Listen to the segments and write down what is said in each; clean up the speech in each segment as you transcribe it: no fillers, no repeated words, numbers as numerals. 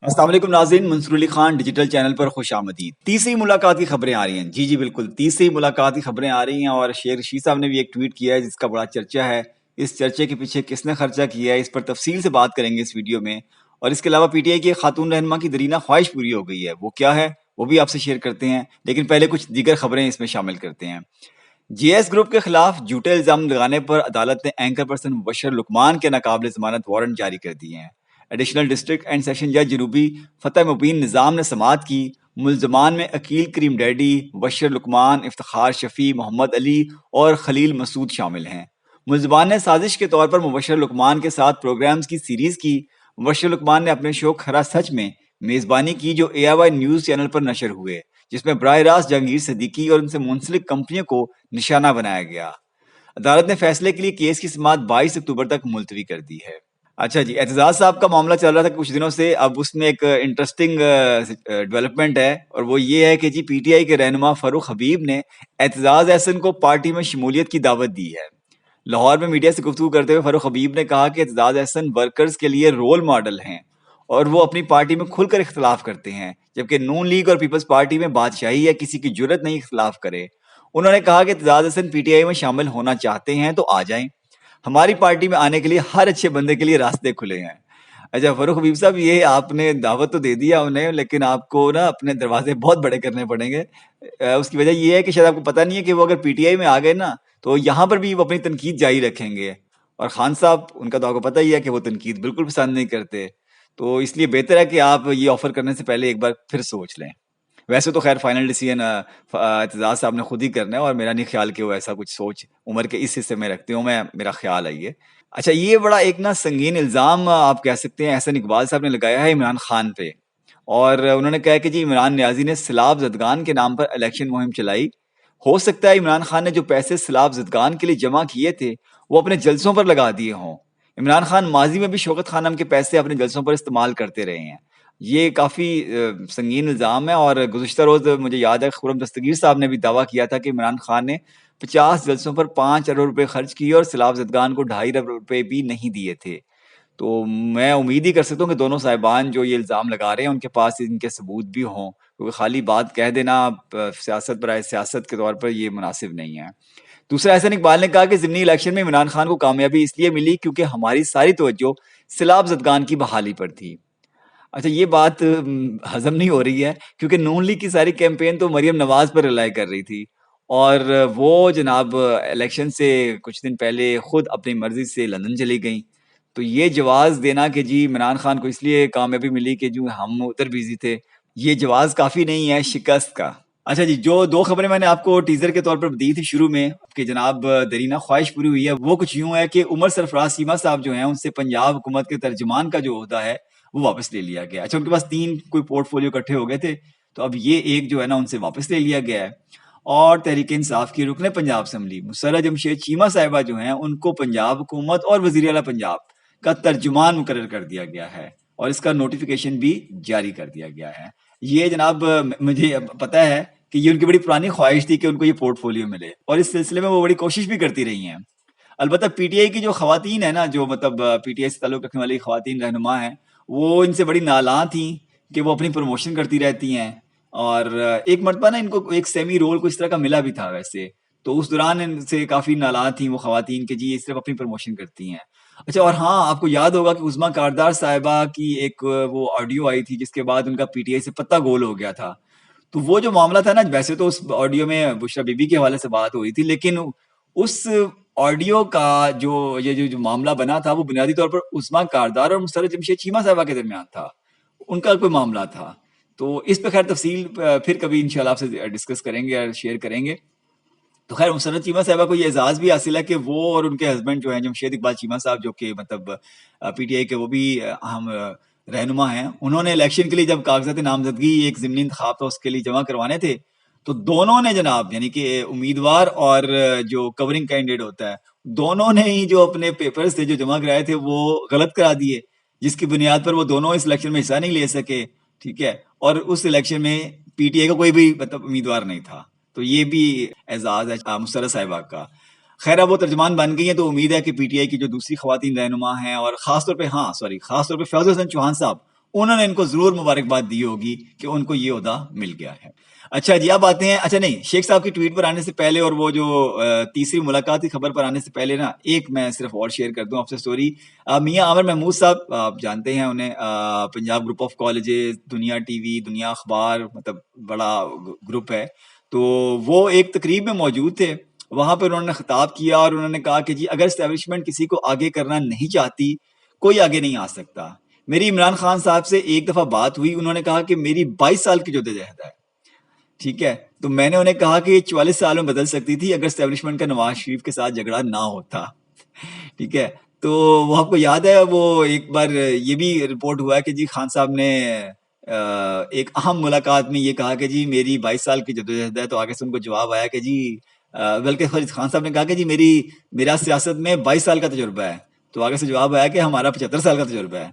السلام علیکم ناظرین، منصور علی خان ڈیجیٹل چینل پر خوش آمدید۔ تیسری ملاقات کی خبریں آ رہی ہیں، جی بالکل تیسری ملاقات کی خبریں آ رہی ہیں، اور شیخ رشید صاحب نے بھی ایک ٹویٹ کیا ہے جس کا بڑا چرچا ہے۔ اس چرچے کے پیچھے کس نے خرچہ کیا ہے اس پر تفصیل سے بات کریں گے اس ویڈیو میں، اور اس کے علاوہ پی ٹی آئی کی ایک خاتون رہنما کی درینہ خواہش پوری ہو گئی ہے، وہ کیا ہے وہ بھی آپ سے شیئر کرتے ہیں، لیکن پہلے کچھ دیگر خبریں اس میں شامل کرتے ہیں۔ جی ایس گروپ کے خلاف جھوٹے الزام لگانے پر عدالت نے اینکر پرسن مبشر لقمان کے ناقابل ضمانت وارنٹ جاری کر دیے ہیں۔ ایڈیشنل ڈسٹرکٹ اینڈ سیشن جج جنوبی فتح مبین نظام نے سماعت کی۔ ملزمان میں عقیل کریم ڈیڈی، مبشر لقمان، افتخار شفیع، محمد علی اور خلیل مسعود شامل ہیں۔ ملزمان نے سازش کے طور پر مبشر لقمان کے ساتھ پروگرامز کی سیریز کی۔ مبشر لقمان نے اپنے شو کھرا سچ میں میزبانی کی جو اے آئی وائی نیوز چینل پر نشر ہوئے، جس میں براہ راست جہانگیر صدیقی اور ان سے منسلک کمپنیوں کو نشانہ بنایا گیا۔ عدالت نے فیصلے کے لیے کیس کی سماعت 22 اکتوبر تک ملتوی کر دی ہے۔ اچھا جی، اعتزاز صاحب کا معاملہ چل رہا تھا کچھ دنوں سے، اب اس میں ایک انٹرسٹنگ ڈیولپمنٹ ہے، اور وہ یہ ہے کہ جی پی ٹی آئی کے رہنما فاروق حبیب نے اعتزاز احسن کو پارٹی میں شمولیت کی دعوت دی ہے۔ لاہور میں میڈیا سے گفتگو کرتے ہوئے فاروق حبیب نے کہا کہ اعتزاز احسن ورکرز کے لیے رول ماڈل ہیں اور وہ اپنی پارٹی میں کھل کر اختلاف کرتے ہیں، جبکہ نون لیگ اور پیپلز پارٹی میں بادشاہی ہے، کسی کی جرت نہیں اختلاف کرے۔ انہوں نے کہا کہ Aitzaz Ahsan P T I میں شامل ہونا چاہتے ہیں تو آ جائیں، ہماری پارٹی میں آنے کے لیے ہر اچھے بندے کے لیے راستے کھلے ہیں۔ اچھا فاروق حبیب صاحب، یہ آپ نے دعوت تو دے دیا انہیں، لیکن آپ کو نا اپنے دروازے بہت بڑے کرنے پڑیں گے۔ اس کی وجہ یہ ہے کہ شاید آپ کو پتہ نہیں ہے کہ وہ اگر پی ٹی آئی میں آ گئے نا تو یہاں پر بھی وہ اپنی تنقید جاری رکھیں گے، اور خان صاحب ان کا تو آپ کو پتہ ہی ہے کہ وہ تنقید بالکل پسند نہیں کرتے، تو اس لیے بہتر ہے کہ آپ یہ آفر کرنے سے پہلے ایک بار پھر سوچ لیں۔ ویسے تو خیر فائنل ڈیسیژن اعتزاز صاحب نے خود ہی کرنا ہے، اور میرا نہیں خیال کہ وہ ایسا کچھ سوچ عمر کے اس حصے میں رکھتے ہوں، میرا خیال ہے یہ۔ اچھا، یہ بڑا ایک نا سنگین الزام آپ کہہ سکتے ہیں احسن اقبال صاحب نے لگایا ہے عمران خان پہ، اور انہوں نے کہا کہ جی عمران نیازی نے سیلاب زدگان کے نام پر الیکشن مہم چلائی۔ ہو سکتا ہے عمران خان نے جو پیسے سیلاب زدگان کے لیے جمع کیے تھے وہ اپنے جلسوں پر لگا دیے ہوں۔ عمران خان ماضی میں بھی شوکت خانم کے پیسے اپنے جلسوں پر استعمال کرتے رہے ہیں۔ یہ کافی سنگین الزام ہے، اور گزشتہ روز مجھے یاد ہے خرم دستگیر صاحب نے بھی دعویٰ کیا تھا کہ عمران خان نے 50 جلسوں پر 5 ارب روپے خرچ کیے اور سیلاب زدگان کو 2.5 ارب روپے بھی نہیں دیے تھے۔ تو میں امید ہی کر سکتا ہوں کہ دونوں صاحبان جو یہ الزام لگا رہے ہیں ان کے پاس ان کے ثبوت بھی ہوں، کیونکہ خالی بات کہہ دینا سیاست برائے سیاست کے طور پر یہ مناسب نہیں ہے۔ دوسرا احسن اقبال نے کہا کہ ضمنی الیکشن میں عمران خان کو کامیابی اس لیے ملی کیونکہ ہماری ساری توجہ سیلاب زدگان کی بحالی پر تھی۔ اچھا، یہ بات ہضم نہیں ہو رہی ہے کیونکہ نون لیگ کی ساری کیمپین تو مریم نواز پر ریلائی کر رہی تھی، اور وہ جناب الیکشن سے کچھ دن پہلے خود اپنی مرضی سے لندن چلی گئیں، تو یہ جواز دینا کہ جی عمران خان کو اس لیے کامیابی ملی کہ جو ہم ادھر بیزی تھے، یہ جواز کافی نہیں ہے شکست کا۔ اچھا جی، جو 2 خبریں میں نے آپ کو ٹیزر کے طور پر دی تھی شروع میں کہ جناب درینہ خواہش پوری ہوئی ہے، وہ کچھ یوں ہے کہ عمر سرفراز سیما صاحب جو ہیں ان سے پنجاب حکومت کے ترجمان کا جو عہدہ ہے وہ واپس لے لیا گیا۔ اچھا، ان کے پاس 3 کوئی پورٹ فولیو اکٹھے ہو گئے تھے، تو اب یہ ایک جو ہے نا ان سے واپس لے لیا گیا ہے، اور تحریک انصاف کی رکن پنجاب اسمبلی مسرہ جمشید چیمہ صاحبہ جو ہیں ان کو پنجاب حکومت اور وزیر اعلیٰ پنجاب کا ترجمان مقرر کر دیا گیا ہے، اور اس کا نوٹیفیکیشن بھی جاری کر دیا گیا ہے۔ یہ جناب مجھے پتہ ہے کہ یہ ان کی بڑی پرانی خواہش تھی کہ ان کو یہ پورٹ فولیو ملے، اور اس سلسلے میں وہ بڑی کوشش بھی کرتی رہی ہیں۔ البتہ پی ٹی آئی کی جو خواتین ہیں نا، جو مطلب پی ٹی آئی سے تعلق رکھنے والی خواتین رہنما ہیں، وہ ان سے بڑی نالاں تھیں کہ وہ اپنی پروموشن کرتی رہتی ہیں، اور ایک مرتبہ نا ان کو ایک سیمی رول کو اس طرح کا ملا بھی تھا ویسے، تو اس دوران ان سے کافی نالاں تھیں وہ خواتین کہ جی یہ صرف اپنی پروموشن کرتی ہیں۔ اچھا، اور ہاں آپ کو یاد ہوگا کہ عظمیٰ کاردار صاحبہ کی ایک وہ آڈیو آئی تھی جس کے بعد ان کا پی ٹی آئی سے پتہ گول ہو گیا تھا، تو وہ جو معاملہ تھا نا، ویسے تو اس آڈیو میں بشرا بی بی کے حوالے سے بات ہوئی تھی، لیکن اس آڈیو کا جو معاملہ بنا تھا وہ بنیادی طور پر عظمیٰ کاردار اور مسرہ جمشید چیمہ صاحبہ کے درمیان تھا، ان کا کوئی معاملہ تھا۔ تو اس پہ خیر تفصیل پھر کبھی انشاءاللہ آپ سے ڈسکس کریں گے اور شیئر کریں گے۔ تو خیر مسرہ چیمہ صاحبہ کو یہ اعزاز بھی حاصل ہے کہ وہ اور ان کے ہسبینڈ جو ہیں جمشید اقبال چیمہ صاحب، جو کہ مطلب پی ٹی آئی کے وہ بھی اہم رہنما ہیں، انہوں نے الیکشن کے لیے جب کاغذات نامزدگی ایک ضمنی انتخاب تھا اس کے لیے جمع کروانے تھے، تو دونوں نے جناب، یعنی کہ امیدوار اور جو کورنگ کینڈیڈیٹ ہوتا ہے، دونوں نے ہی جو اپنے پیپرز تھے جو جمع کرائے تھے وہ غلط کرا دیے، جس کی بنیاد پر وہ دونوں اس الیکشن میں حصہ نہیں لے سکے، ٹھیک ہے، اور اس الیکشن میں پی ٹی آئی کا کوئی بھی مطلب امیدوار نہیں تھا، تو یہ بھی اعزاز ہے مسرہ صاحبہ کا۔ خیر اب وہ ترجمان بن گئی ہیں، تو امید ہے کہ پی ٹی آئی کی جو دوسری خواتین رہنما ہیں، اور خاص طور پہ خاص طور پہ فیاض حسن چوہان صاحب، انہوں نے ان کو ضرور مبارکباد دی ہوگی کہ ان کو یہ عہدہ مل گیا ہے. اچھا جی اب آتے ہیں, اچھا نہیں, شیخ صاحب کی ٹویٹ پر آنے سے پہلے اور وہ جو تیسری ملاقات کی خبر پر آنے سے پہلے نا, ایک میں صرف اور شیئر کر دوں آپ سے سٹوری. میاں عامر محمود صاحب, آپ جانتے ہیں انہیں, پنجاب گروپ آف کالجز, دنیا ٹی وی, دنیا اخبار, مطلب بڑا گروپ ہے. تو وہ ایک تقریب میں موجود تھے, وہاں پہ انہوں نے خطاب کیا اور انہوں نے کہا کہ جی اگر اسٹیبلشمنٹ کسی کو آگے کرنا نہیں چاہتی, کوئی آگے نہیں آ سکتا. میری عمران خان صاحب سے ایک دفعہ بات ہوئی, انہوں نے کہا کہ میری 22 سال کی جدوجہد ہے, ٹھیک ہے. تو میں نے انہیں کہا کہ یہ 44 سال میں بدل سکتی تھی اگر اسٹیبلشمنٹ کا نواز شریف کے ساتھ جھگڑا نہ ہوتا, ٹھیک ہے. تو وہ آپ کو یاد ہے, وہ ایک بار یہ بھی رپورٹ ہوا ہے کہ جی خان صاحب نے ایک اہم ملاقات میں یہ کہا کہ جی میری 22 سال کی جدوجہد ہے, تو آگے سے ان کو جواب آیا کہ جی بلکہ خان صاحب نے کہا کہ جی میرا سیاست میں 22 سال کا تجربہ ہے, تو آگے سے جواب آیا کہ ہمارا 75 سال کا تجربہ ہے.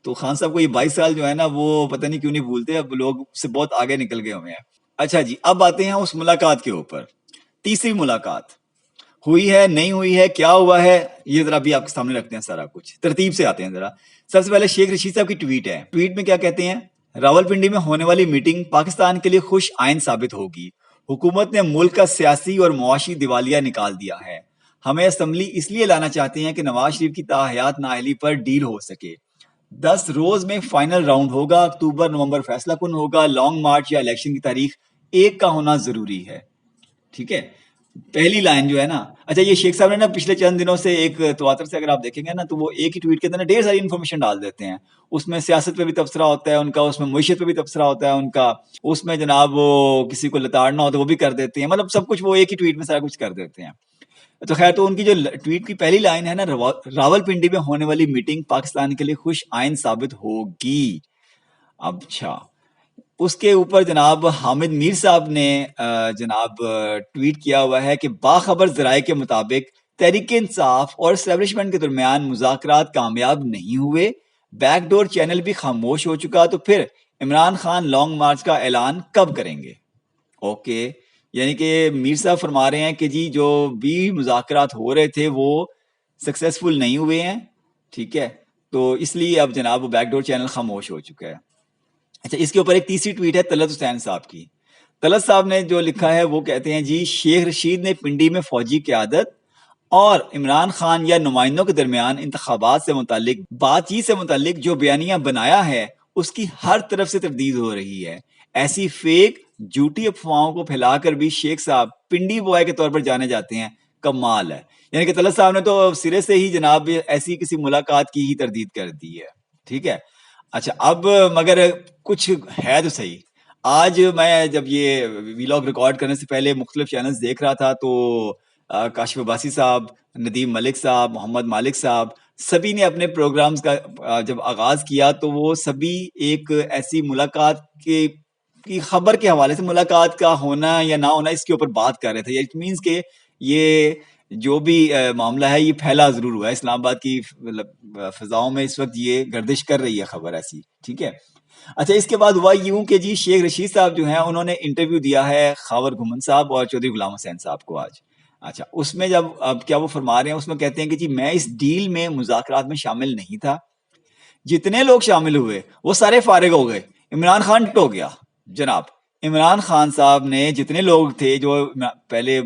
تو خان صاحب کو یہ 22 سال جو ہے نا وہ پتہ نہیں کیوں نہیں بھولتے, اب لوگ سے بہت آگے نکل گئے ہوئے ہیں. اچھا جی اب آتے ہیں اس ملاقات کے اوپر. تیسری ملاقات ہوئی ہے, نہیں ہوئی ہے, کیا ہوا ہے, یہ ذرا بھی آپ کے سامنے رکھتے ہیں سارا کچھ, ترتیب سے آتے ہیں ذرا. سب سے پہلے شیخ رشید صاحب کی ٹویٹ ہے. ٹویٹ میں کیا کہتے ہیں, راولپنڈی میں ہونے والی میٹنگ پاکستان کے لیے خوش آئند ثابت ہوگی. حکومت نے ملک کا سیاسی اور معاشی دیوالیہ نکال دیا ہے. ہمیں اسمبلی اس لیے لانا چاہتے ہیں کہ نواز شریف کی تاحیات نااہلی پر ڈیل ہو سکے. 10 روز میں فائنل راؤنڈ ہوگا, اکتوبر نومبر فیصلہ کن ہوگا. لانگ مارچ یا الیکشن کی تاریخ ایک کا ہونا ضروری ہے. ٹھیک ہے, پہلی لائن جو ہے نا. اچھا یہ شیخ صاحب نے نا پچھلے چند دنوں سے ایک تواتر سے اگر آپ دیکھیں گے نا, تو وہ ایک ہی ٹویٹ کے اندر ڈھیر ساری انفارمیشن ڈال دیتے ہیں. اس میں سیاست پہ بھی تبصرہ ہوتا ہے ان کا, اس میں معیشت پہ بھی تبصرہ ہوتا ہے ان کا, اس میں جناب وہ کسی کو لتاڑنا ہو تو وہ بھی کر دیتے ہیں, مطلب سب کچھ وہ ایک ہی ٹویٹ میں سارا کچھ کر دیتے ہیں. تو خیر, تو ان کی جو ٹویٹ کی پہلی لائن ہے نا, راولپنڈی میں ہونے والی میٹنگ پاکستان کے لیے خوش آئند ثابت ہوگی. اچھا, اس کے اوپر جناب حامد میر صاحب نے جناب ٹویٹ کیا ہوا ہے کہ باخبر ذرائع کے مطابق تحریک انصاف اور اسٹیبلشمنٹ کے درمیان مذاکرات کامیاب نہیں ہوئے, بیک ڈور چینل بھی خاموش ہو چکا, تو پھر عمران خان لانگ مارچ کا اعلان کب کریں گے. اوکے, یعنی کہ میر صاحب فرما رہے ہیں کہ جی جو بھی مذاکرات ہو رہے تھے وہ سکسیسفل نہیں ہوئے ہیں, ٹھیک ہے, تو اس لیے اب جناب وہ بیک ڈور چینل خاموش ہو چکا ہے. اچھا, اس کے اوپر ایک تیسری ٹویٹ ہے طلعت حسین صاحب کی. طلعت صاحب نے جو لکھا ہے وہ کہتے ہیں جی شیخ رشید نے پنڈی میں فوجی قیادت اور عمران خان یا نمائندوں کے درمیان انتخابات سے متعلق بات چیت سے متعلق جو بیانیہ بنایا ہے اس کی ہر طرف سے تردید ہو رہی ہے. ایسی فیک جھوٹی افواہوں کو پھیلا کر بھی شیخ صاحب پنڈی بوائے کے طور پر جانے جاتے ہیں, کمال ہے. یعنی کہ طلعت صاحب نے تو سرے سے ہی جناب ایسی کسی ملاقات کی ہی تردید کر دی ہے, ٹھیک ہے. اچھا, اب مگر کچھ ہے تو صحیح. آج میں جب یہ ویلاگ ریکارڈ کرنے سے پہلے مختلف چینلز دیکھ رہا تھا تو کاشف عباسی صاحب, ندیم ملک صاحب, محمد مالک صاحب, سبھی نے اپنے پروگرامز کا جب آغاز کیا تو وہ سبھی ایک ایسی ملاقات کی خبر کے حوالے سے, ملاقات کا ہونا یا نہ ہونا اس کے اوپر بات کر رہے تھے. اٹ مینس کہ یہ جو بھی معاملہ ہے یہ پھیلا ضرور ہوا ہے اسلام آباد کی فضاؤں میں, اس وقت یہ گردش کر رہی ہے خبر ایسی, ٹھیک ہے. اچھا, اس کے بعد ہوا یوں کہ جی شیخ رشید صاحب جو ہیں انہوں نے انٹرویو دیا ہے خاور گھمن صاحب اور چودھری غلام حسین صاحب کو آج. اچھا, اس میں جب اب کیا وہ فرما رہے ہیں, اس میں کہتے ہیں کہ جی میں اس ڈیل میں مذاکرات میں شامل نہیں تھا, جتنے لوگ شامل ہوئے وہ سارے فارغ ہو گئے, عمران خان ہو گیا. جناب عمران خان صاحب نے جتنے لوگ تھے جو پہلے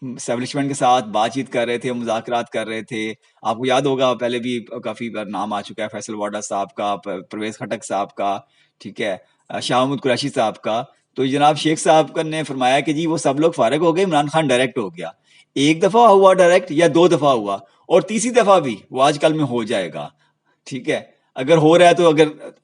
اسٹیبلشمنٹ کے ساتھ بات چیت کر رہے تھے, مذاکرات کر رہے تھے, آپ کو یاد ہوگا پہلے بھی کافی نام آ چکا ہے, فیصل واڈا صاحب کا, پرویز خٹک صاحب کا, ٹھیک ہے, شاہ محمود قریشی صاحب کا. تو جناب شیخ صاحب نے فرمایا کہ جی وہ سب لوگ فارغ ہو گئے, عمران خان ڈائریکٹ ہو گیا. ایک دفعہ ہوا ڈائریکٹ یا 2 دفعہ ہوا, اور تیسری دفعہ بھی وہ آج کل میں ہو جائے گا, ٹھیک ہے. اگر ہو رہا ہے تو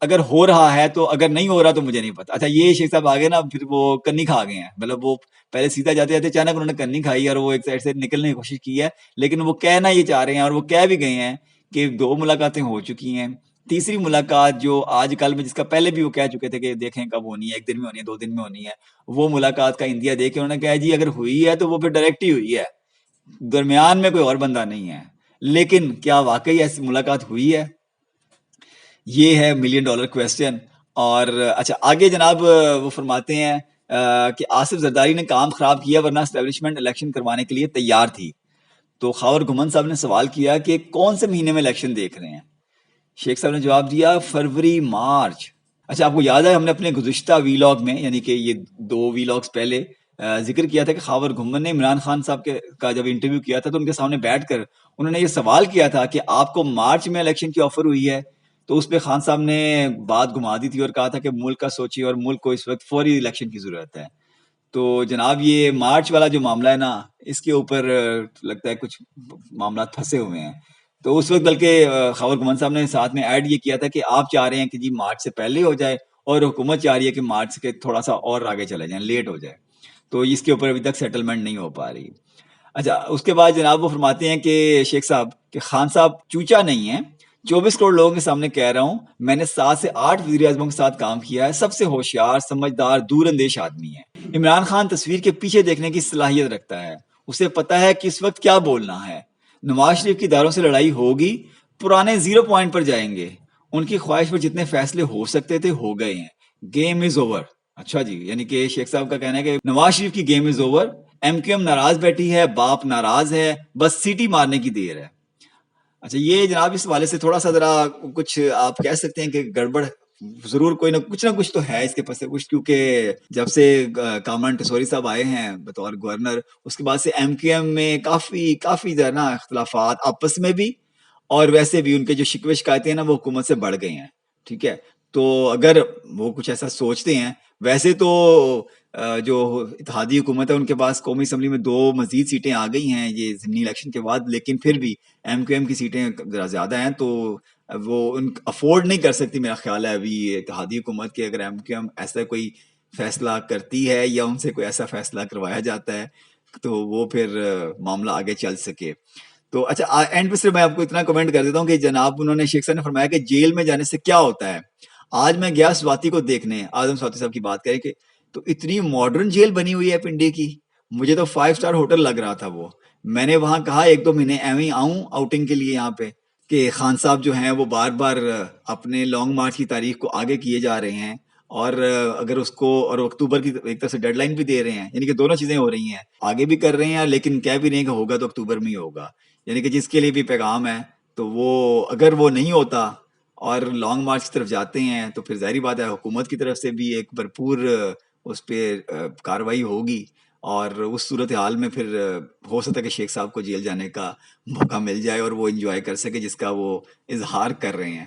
اگر ہو رہا ہے تو, اگر نہیں ہو رہا تو مجھے نہیں پتا. اچھا, یہ شیخ صاحب آگے نا پھر وہ کنی کھا گئے ہیں, مطلب وہ پہلے سیدھا جاتے جاتے اچانک انہوں نے کنی کھائی اور وہ ایک سائڈ سے نکلنے کی کوشش کی ہے, لیکن وہ کہنا یہ چاہ رہے ہیں اور وہ کہہ بھی گئے ہیں کہ 2 ملاقاتیں ہو چکی ہیں. تیسری ملاقات جو آج کل میں, جس کا پہلے بھی وہ کہہ چکے تھے کہ دیکھیں کب ہونی ہے, 1 دن میں ہونی ہے, 2 دن میں ہونی ہے, وہ ملاقات کا اندیا دے کے انہوں نے کہا جی اگر ہوئی ہے تو وہ پھر ڈائریکٹ ہی ہوئی ہے, درمیان میں کوئی اور بندہ نہیں ہے. لیکن کیا واقعی ایسی ملاقات ہوئی ہے, یہ ہے $1 ملین کویسچن. اور اچھا آگے جناب وہ فرماتے ہیں کہ آصف زرداری نے کام خراب کیا ورنہ اسٹیبلشمنٹ الیکشن کروانے کے لیے تیار تھی. تو خاور گھمن صاحب نے سوال کیا کہ کون سے مہینے میں الیکشن دیکھ رہے ہیں. شیخ صاحب نے جواب دیا فروری مارچ. اچھا آپ کو یاد ہے ہم نے اپنے گزشتہ ویلاگ میں یعنی کہ یہ 2 ویلاگس پہلے ذکر کیا تھا کہ خاور گھمن نے عمران خان صاحب کا جب انٹرویو کیا تھا تو ان کے سامنے بیٹھ کر انہوں نے یہ سوال کیا تھا کہ آپ کو مارچ میں الیکشن کی آفر ہوئی ہے. تو اس پہ خان صاحب نے بات گھما دی تھی اور کہا تھا کہ ملک کا سوچیے اور ملک کو اس وقت فوری الیکشن کی ضرورت ہے. تو جناب یہ مارچ والا جو معاملہ ہے نا اس کے اوپر لگتا ہے کچھ معاملات پھنسے ہوئے ہیں. تو اس وقت بلکہ خاور گھمن صاحب نے ساتھ میں ایڈ یہ کیا تھا کہ آپ چاہ رہے ہیں کہ جی مارچ سے پہلے ہو جائے اور حکومت چاہ رہی ہے کہ مارچ کے تھوڑا سا اور آگے چلے جائیں, لیٹ ہو جائے. تو اس کے اوپر ابھی تک سیٹلمنٹ نہیں ہو پا رہی. اچھا اس کے بعد جناب وہ فرماتے ہیں کہ شیخ صاحب کہ خان صاحب چوچا نہیں ہیں, 24 کروڑ لوگوں کے سامنے کہہ رہا ہوں میں نے 7 سے 8 وزیر اعظموں کے ساتھ کام کیا ہے, سب سے ہوشیار سمجھدار دور اندیش آدمی ہے. عمران خان تصویر کے پیچھے دیکھنے کی صلاحیت رکھتا ہے, اسے پتا ہے کہ اس وقت کیا بولنا ہے. نواز شریف کی داروں سے لڑائی ہوگی, پرانے 0 پوائنٹ پر جائیں گے, ان کی خواہش پر جتنے فیصلے ہو سکتے تھے ہو گئے ہیں, گیم از اوور. اچھا جی, یعنی کہ شیخ صاحب کا کہنا ہے کہ نواز شریف کی game is over, M Q M ناراض بیٹھی ہے, باپ ناراض ہے, بس سیٹی مارنے کی دیر ہے. اچھا یہ جناب اس والے سے تھوڑا سا ذرا کچھ آپ کہہ سکتے ہیں کہ گڑبڑ ضرور کوئی نہ کچھ تو ہے اس کے پاس کچھ, کیونکہ جب سے کامران ٹسوری صاحب آئے ہیں بطور گورنر اس کے بعد سے ایم کیو ایم میں کافی جو ہے نا اختلافات آپس میں بھی اور ویسے بھی ان کے جو شکوے شکایتیں ہیں نا وہ حکومت سے بڑھ گئی ہیں. ٹھیک ہے, تو اگر وہ کچھ ایسا سوچتے ہیں, ویسے تو جو اتحادی حکومت ہے ان کے پاس قومی اسمبلی میں 2 مزید سیٹیں آ گئی ہیں یہ ضمنی الیکشن کے بعد, لیکن پھر بھی ایم کیو ایم کی سیٹیں ذرا زیادہ ہیں تو وہ ان افورڈ نہیں کر سکتی میرا خیال ہے ابھی اتحادی حکومت کے. اگر ایم کیو ایم ایسا کوئی فیصلہ کرتی ہے یا ان سے کوئی ایسا فیصلہ کروایا جاتا ہے تو وہ پھر معاملہ آگے چل سکے. تو اچھا اینڈ پہ صرف میں آپ کو اتنا کمنٹ کر دیتا ہوں کہ جناب انہوں نے شیخ صاحب نے فرمایا کہ جیل میں جانے سے کیا ہوتا ہے. آج میں گیا سواتی کو دیکھنے, اعظم سواتی صاحب کی بات کریں کہ تو اتنی ماڈرن جیل بنی ہوئی ہے پنڈی کی, مجھے تو 5 اسٹار ہوٹل لگ رہا تھا وہ. میں نے وہاں کہا 1-2 مہینے ایویں آؤں آؤٹنگ کے لیے یہاں پہ, کہ خان صاحب جو ہیں وہ بار بار اپنے لانگ مارچ کی تاریخ کو آگے کیے جا رہے ہیں اور اگر اس کو اور اکتوبر کی ایک طرح سے ڈیڈ لائن بھی دے رہے ہیں, یعنی کہ دونوں چیزیں ہو رہی ہیں, آگے بھی کر رہے ہیں لیکن کہہ بھی نہیں کہ ہوگا تو اکتوبر میں ہی ہوگا, یعنی کہ جس کے لیے بھی پیغام ہے. تو وہ اگر وہ نہیں ہوتا اور لانگ مارچ کی طرف جاتے ہیں تو پھر ظاہری بات ہے حکومت کی طرف سے بھی ایک بھرپور اس پہ کارروائی ہوگی اور اس صورتحال میں پھر ہو سکتا ہے کہ شیخ صاحب کو جیل جانے کا موقع مل جائے اور وہ انجوائے کر سکے جس کا وہ اظہار کر رہے ہیں.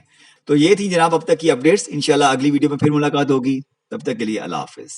تو یہ تھی جناب اب تک کی اپڈیٹس, انشاءاللہ اگلی ویڈیو میں پھر ملاقات ہوگی, تب تک کے لیے اللہ حافظ.